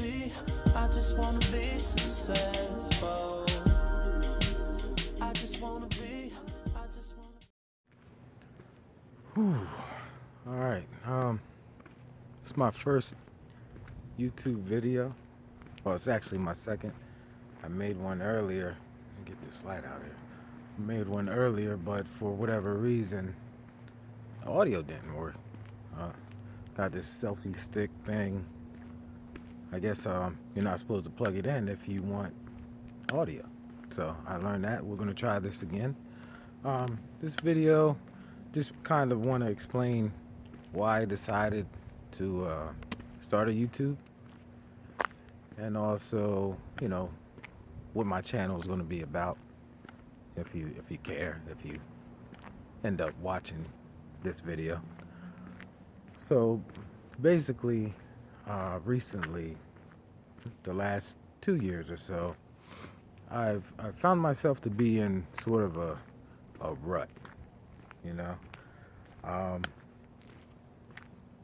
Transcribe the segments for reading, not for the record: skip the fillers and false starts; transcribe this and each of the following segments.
be, I just wanna be successful. I just wanna be, I just wanna. All right. It's my first YouTube video. Well, it's actually my second. I made one earlier. Let me get this light out here. I made one earlier, but for whatever reason, the audio didn't work. Got this selfie stick thing. I guess you're not supposed to plug it in if you want audio. So I learned that. We're gonna try this again. This video, just kind of want to explain why I decided to start a YouTube, and also, you know, what my channel is going to be about. If you care, if you end up watching this video. So basically, recently, the last 2 years or so, I've found myself to be in sort of a rut, you know.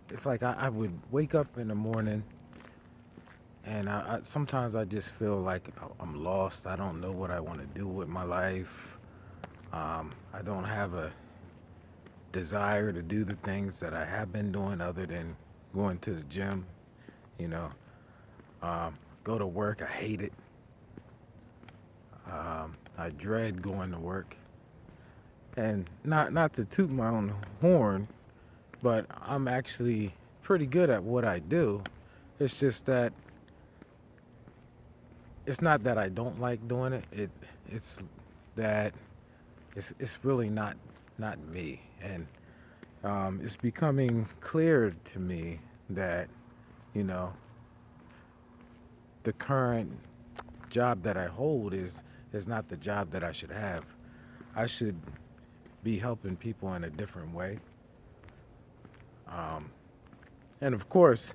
It's like I would wake up in the morning, and sometimes I just feel like I'm lost. I don't know what I want to do with my life. I don't have a desire to do the things that I have been doing other than going to the gym, you know. Go to work, I hate it. I dread going to work. And not to toot my own horn, but I'm actually pretty good at what I do. It's just that it's not that I don't like doing it. It's that it's really not me. And it's becoming clear to me that, you know, the current job that I hold is not the job that I should have. I should be helping people in a different way. And of course,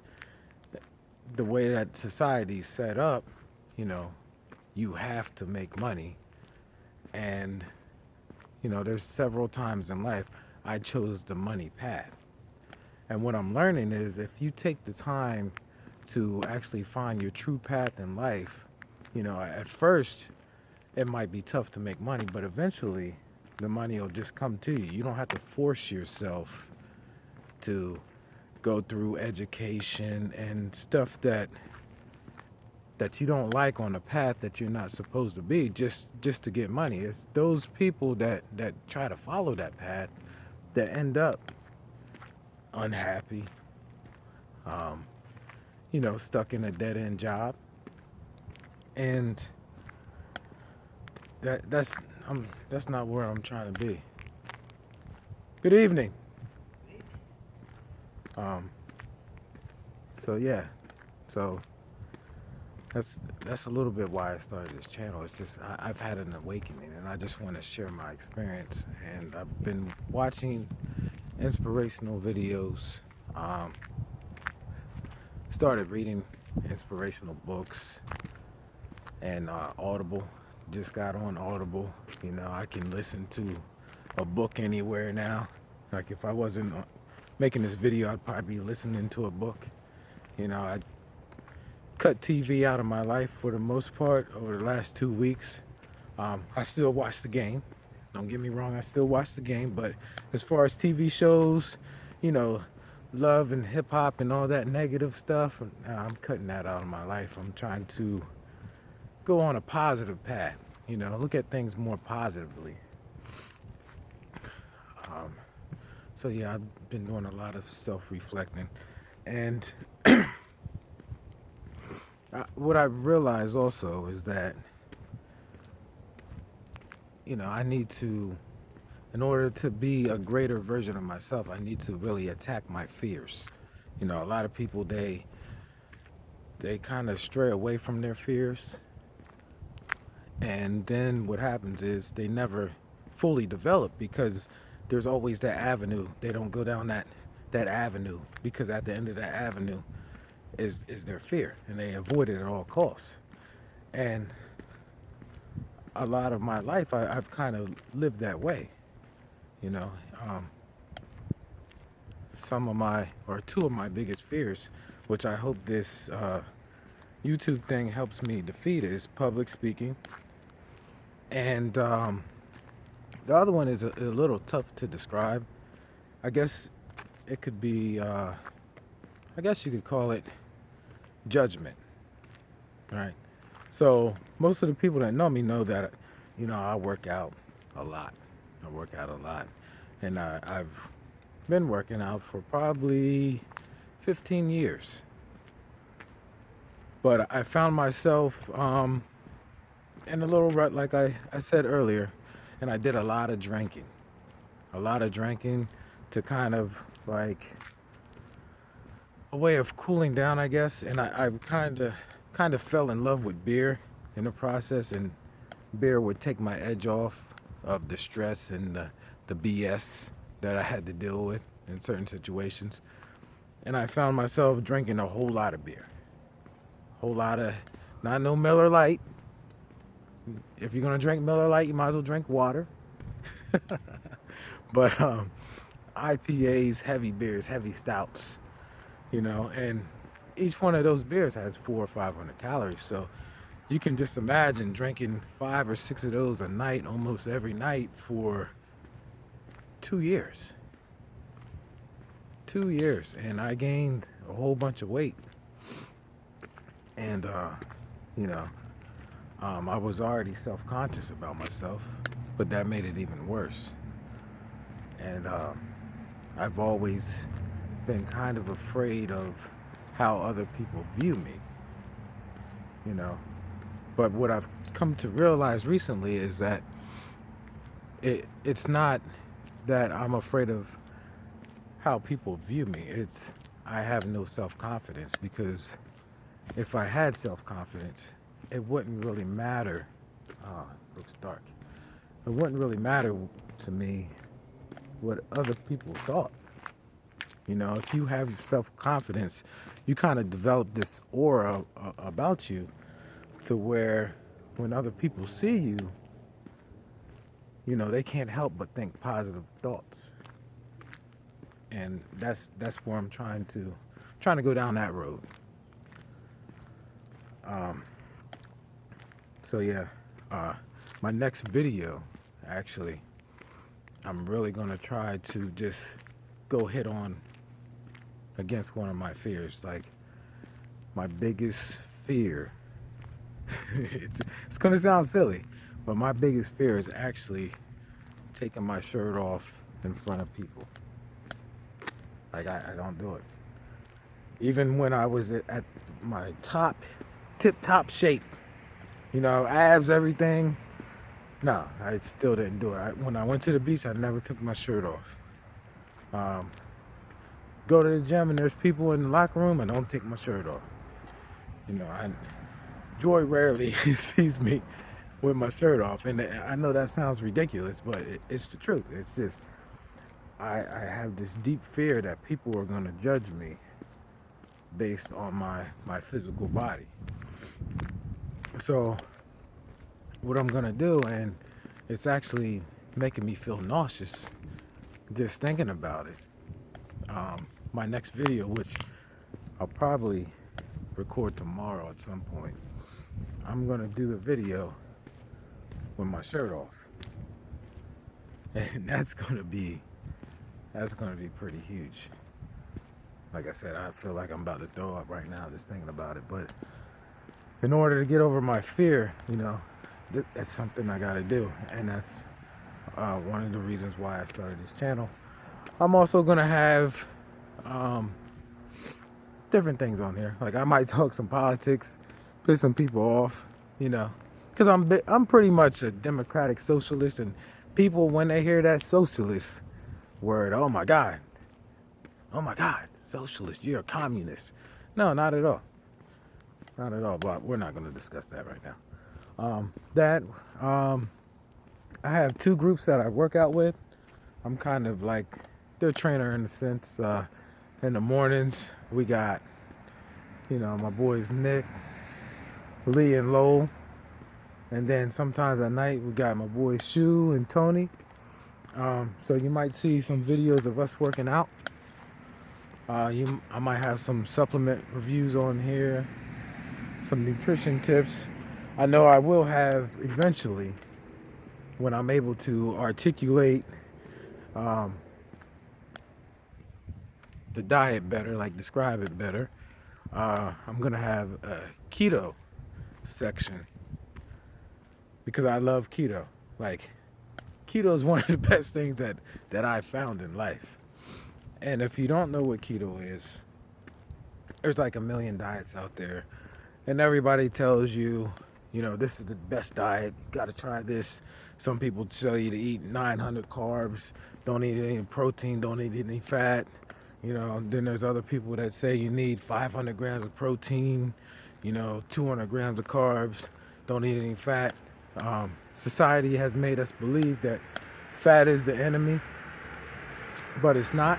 the way that society's set up, you know, you have to make money. And, you know, there's several times in life I chose the money path. And what I'm learning is if you take the time to actually find your true path in life, you know, at first it might be tough to make money, but eventually the money will just come to you. You don't have to force yourself to go through education and stuff that you don't like on a path that you're not supposed to be just to get money. It's those people that try to follow that path that end up unhappy, you know, stuck in a dead-end job. And that's not where I'm trying to be. Good evening. So yeah, so that's a little bit why I started this channel. It's just I've had an awakening, and I just want to share my experience. And I've been watching inspirational videos. Started reading inspirational books, and Audible. Just got on Audible. You know, I can listen to a book anywhere now. Like if I wasn't making this video, I'd probably be listening to a book. You know, I cut TV out of my life for the most part over the last 2 weeks. I still watch the game. Don't get me wrong, I still watch the game. But as far as TV shows, you know, love and hip hop and all that negative stuff, I'm cutting that out of my life. I'm trying to go on a positive path, you know, look at things more positively. So yeah, I've been doing a lot of self-reflecting, and what I realized also is that, you know, I need to, in order to be a greater version of myself, I need to really attack my fears. You know, a lot of people, they kind of stray away from their fears, and then what happens is they never fully develop because there's always that avenue. They don't go down that avenue because at the end of that avenue is their fear, and they avoid it at all costs. And a lot of my life, I've kind of lived that way, you know. Two of my biggest fears, which I hope this YouTube thing helps me defeat is public speaking. And the other one is a little tough to describe. I guess it could be, I guess you could call it judgment, right? So most of the people that know me know that, I work out a lot. I work out a lot. And I've been working out for probably 15 years. But I found myself in a little rut, like I said earlier, and I did a lot of drinking. A lot of drinking to kind of like a way of cooling down, I guess. And I kind of fell in love with beer in the process, and beer would take my edge off of the stress and the BS that I had to deal with in certain situations. And I found myself drinking a whole lot of beer. Whole lot of, not no Miller Lite. If you're gonna drink Miller Lite, you might as well drink water. But IPAs, heavy beers, heavy stouts, and each one of those beers has 400 or 500 calories. So you can just imagine drinking 5 or 6 of those a night, almost every night for 2 years. 2 years, and I gained a whole bunch of weight. And I was already self-conscious about myself, but that made it even worse. And I've always been kind of afraid of how other people view me, But what I've come to realize recently is that it's not that I'm afraid of how people view me. It's I have no self-confidence, because if I had self-confidence, it wouldn't really matter. It looks dark. It wouldn't really matter to me what other people thought. If you have self-confidence, you kind of develop this aura about you to where when other people see you, they can't help but think positive thoughts. And that's where I'm trying to go down that road. So yeah, my next video, actually, I'm really gonna try to just go head on against one of my fears. Like, my biggest fear, it's gonna sound silly, but my biggest fear is actually taking my shirt off in front of people. Like, I don't do it. Even when I was at my tip-top shape, abs, everything. No, I still didn't do it. When I went to the beach, I never took my shirt off. Go to the gym and there's people in the locker room, I don't take my shirt off. Joy rarely sees me with my shirt off, and I know that sounds ridiculous, but it's the truth. It's just I have this deep fear that people are going to judge me based on my physical body. So what I'm gonna do, and it's actually making me feel nauseous just thinking about it. My next video, which I'll probably record tomorrow at some point, I'm gonna do the video with my shirt off, and that's gonna be pretty huge. Like I said, I feel like I'm about to throw up right now just thinking about it. But in order to get over my fear, that's something I gotta do, and that's one of the reasons why I started this channel. I'm also gonna have different things on here. Like, I might talk some politics, piss some people off, because I'm pretty much a democratic socialist, and people, when they hear that socialist word, oh my God, socialist, you're a communist. No, not at all. Not at all, but we're not going to discuss that right now. I have 2 groups that I work out with. I'm kind of like their trainer in a sense. In the mornings, we got, my boys Nick, Lee, and Lowell. And then sometimes at night, we got my boys Shu and Tony. So you might see some videos of us working out. I might have some supplement reviews on here, some nutrition tips. I know I will have eventually when I'm able to articulate um, the diet better, like describe it better. I'm gonna have a keto section because I love keto. Like keto is one of the best things that I found in life. And if you don't know what keto is, there's like a million diets out there, and everybody tells you, you know, this is the best diet. You got to try this. Some people tell you to eat 900 carbs, don't eat any protein, don't eat any fat. You know, then there's other people that say you need 500 grams of protein, you know, 200 grams of carbs, don't eat any fat. Society has made us believe that fat is the enemy, but it's not.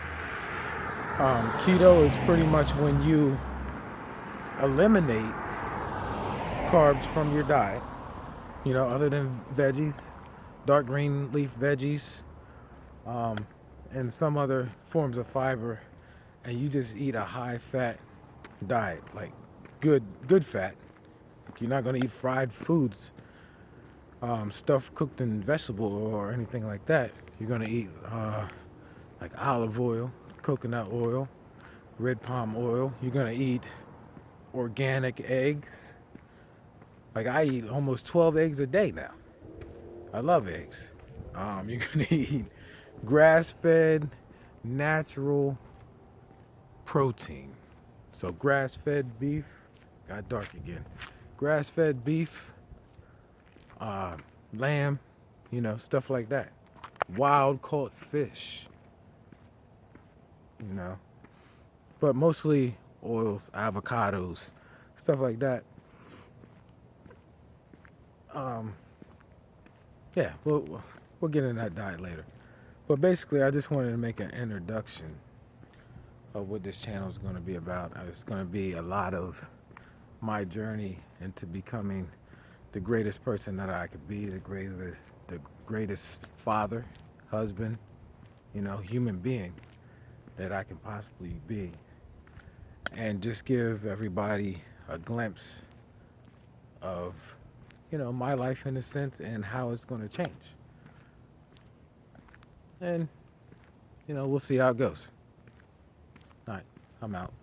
Keto is pretty much when you eliminate carbs from your diet, you know, other than veggies, dark green leaf veggies, and some other forms of fiber, and you just eat a high fat diet, like good fat. You're not going to eat fried foods, stuff cooked in vegetable or anything like that. You're going to eat like olive oil, coconut oil, red palm oil. You're going to eat organic eggs. Like I eat almost 12 eggs a day now. I love eggs. You're going to eat grass-fed, natural protein. So grass-fed beef, got dark again. Grass-fed beef, lamb, you know, stuff like that. Wild caught fish, you know, but mostly oils, avocados, stuff like that. Yeah, we'll get into that diet later. But basically, I just wanted to make an introduction of what this channel is going to be about. It's going to be a lot of my journey into becoming the greatest person that I could be, the greatest father, husband, you know, human being that I can possibly be, and just give everybody a glimpse of, you know, my life in a sense and how it's going to change. And, you know, we'll see how it goes. All right, I'm out.